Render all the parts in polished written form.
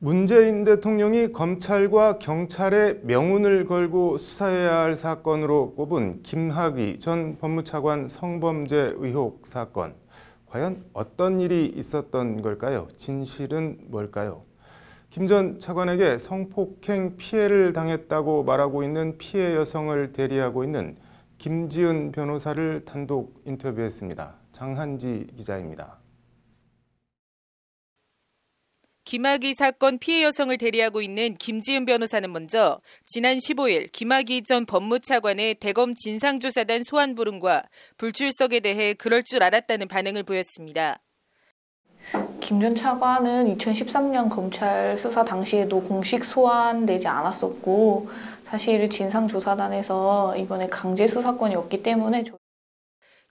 문재인 대통령이 검찰과 경찰에 명운을 걸고 수사해야 할 사건으로 꼽은 김학의 전 법무차관 성범죄 의혹 사건. 과연 어떤 일이 있었던 걸까요? 진실은 뭘까요? 김 전 차관에게 성폭행 피해를 당했다고 말하고 있는 피해 여성을 대리하고 있는 김지은 변호사를 단독 인터뷰했습니다. 장한지 기자입니다. 김학의 사건 피해 여성을 대리하고 있는 김지은 변호사는 먼저 지난 15일 김학의 전 법무차관의 대검 진상조사단 소환 불응과 불출석에 대해 그럴 줄 알았다는 반응을 보였습니다. 김 전 차관은 2013년 검찰 수사 당시에도 공식 소환되지 않았었고 사실 진상조사단에서 이번에 강제 수사권이 없기 때문에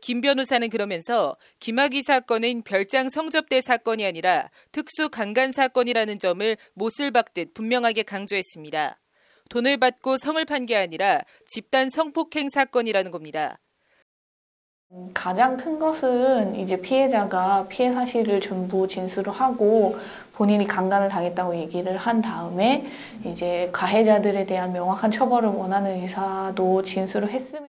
김 변호사는 그러면서 김학의 사건은 별장 성접대 사건이 아니라 특수 강간 사건이라는 점을 못을 박듯 분명하게 강조했습니다. 돈을 받고 성을 판 게 아니라 집단 성폭행 사건이라는 겁니다. 가장 큰 것은 이제 피해자가 피해 사실을 전부 진술을 하고 본인이 강간을 당했다고 얘기를 한 다음에 이제 가해자들에 대한 명확한 처벌을 원하는 의사도 진술을 했으면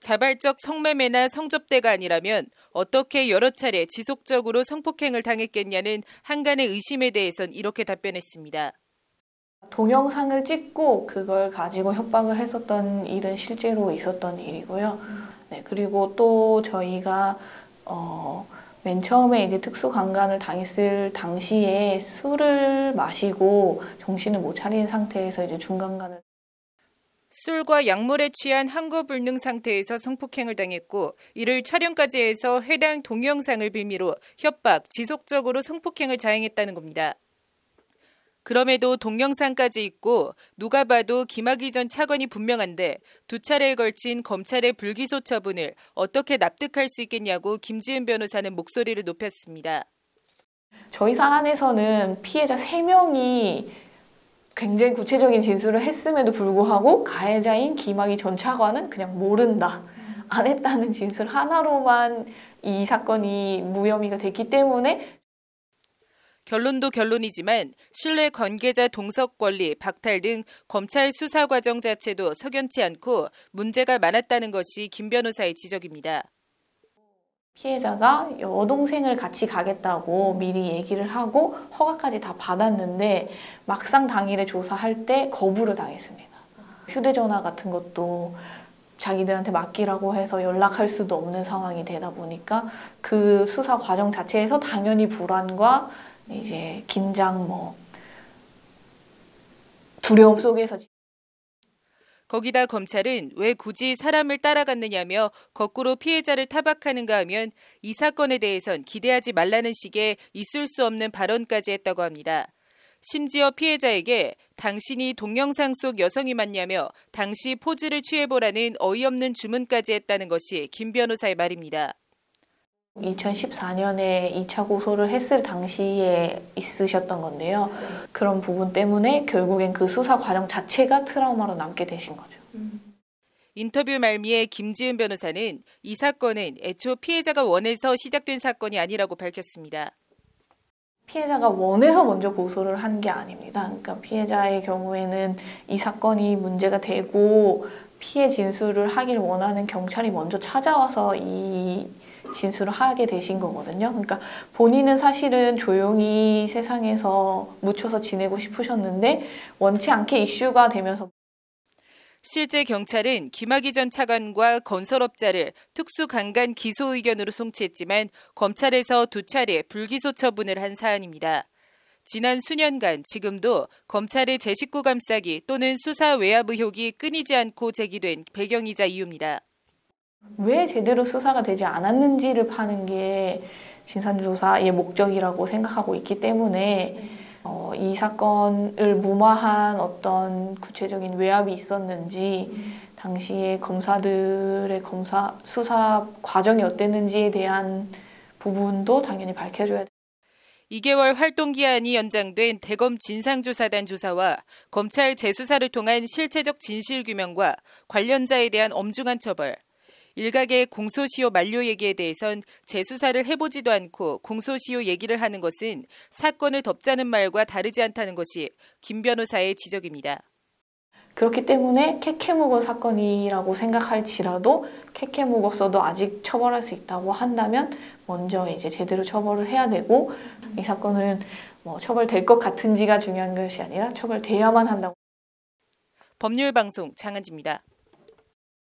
자발적 성매매나 성접대가 아니라면 어떻게 여러 차례 지속적으로 성폭행을 당했겠냐는 한간의 의심에 대해선 이렇게 답변했습니다. 동영상을 찍고 그걸 가지고 협박을 했었던 일은 실제로 있었던 일이고요. 네, 그리고 또 저희가 맨 처음에 이제 특수강간을 당했을 당시에 술을 마시고 정신을 못 차린 상태에서 이제 중강간을 술과 약물에 취한 한거불능 상태에서 성폭행을 당했고 이를 촬영까지 해서 해당 동영상을 빌미로 협박, 지속적으로 성폭행을 자행했다는 겁니다. 그럼에도 동영상까지 있고 누가 봐도 김학의 전 차관이 분명한데 두 차례에 걸친 검찰의 불기소 처분을 어떻게 납득할 수 있겠냐고 김지은 변호사는 목소리를 높였습니다. 저희 사안에서는 피해자 3명이 굉장히 구체적인 진술을 했음에도 불구하고 가해자인 김학의 전 차관은 그냥 모른다. 안 했다는 진술 하나로만 이 사건이 무혐의가 됐기 때문에 결론도 결론이지만 신뢰 관계자 동석 권리, 박탈 등 검찰 수사 과정 자체도 석연치 않고 문제가 많았다는 것이 김 변호사의 지적입니다. 피해자가 여동생을 같이 가겠다고 미리 얘기를 하고 허가까지 다 받았는데 막상 당일에 조사할 때 거부를 당했습니다. 휴대전화 같은 것도 자기들한테 맡기라고 해서 연락할 수도 없는 상황이 되다 보니까 그 수사 과정 자체에서 당연히 불안과 이제 긴장, 두려움 속에서 거기다 검찰은 왜 굳이 사람을 따라갔느냐며 거꾸로 피해자를 타박하는가 하면 이 사건에 대해선 기대하지 말라는 식의 있을 수 없는 발언까지 했다고 합니다. 심지어 피해자에게 당신이 동영상 속 여성이 맞냐며 당시 포즈를 취해보라는 어이없는 주문까지 했다는 것이 김 변호사의 말입니다. 2014년에 2차 고소를 했을 당시에 있으셨던 건데요. 그런 부분 때문에 결국엔 그 수사 과정 자체가 트라우마로 남게 되신 거죠. 인터뷰 말미에 김지은 변호사는 이 사건은 애초 피해자가 원해서 시작된 사건이 아니라고 밝혔습니다. 피해자가 원해서 먼저 고소를 한 게 아닙니다. 그러니까 피해자의 경우에는 이 사건이 문제가 되고 피해 진술을 하길 원하는 경찰이 먼저 찾아와서 이 진술을 하게 되신 거거든요. 그러니까 본인은 사실은 조용히 세상에서 묻혀서 지내고 싶으셨는데 원치 않게 이슈가 되면서 실제 경찰은 김학의 전 차관과 건설업자를 특수강간 기소 의견으로 송치했지만 검찰에서 두 차례 불기소 처분을 한 사안입니다. 지난 수년간 지금도 검찰의 제 식구 감싸기 또는 수사 외압 의혹이 끊이지 않고 제기된 배경이자 이유입니다. 왜 제대로 수사가 되지 않았는지를 파는 게 진상조사의 목적이라고 생각하고 있기 때문에 이 사건을 무마한 어떤 구체적인 외압이 있었는지 당시에 검사들의 수사 과정이 어땠는지에 대한 부분도 당연히 밝혀줘야 돼요. 2개월 활동기한이 연장된 대검 진상조사단 조사와 검찰 재수사를 통한 실체적 진실규명과 관련자에 대한 엄중한 처벌, 일각의 공소시효 만료 얘기에 대해선 재수사를 해보지도 않고 공소시효 얘기를 하는 것은 사건을 덮자는 말과 다르지 않다는 것이 김 변호사의 지적입니다. 그렇기 때문에 캐캐묵어 사건이라고 생각할지라도 캐캐묵었어도 아직 처벌할 수 있다고 한다면 먼저 이제 제대로 처벌을 해야 되고, 이 사건은 뭐 처벌될 것 같은지가 중요한 것이 아니라 처벌돼야만 한다고. 법률방송 장한지입니다.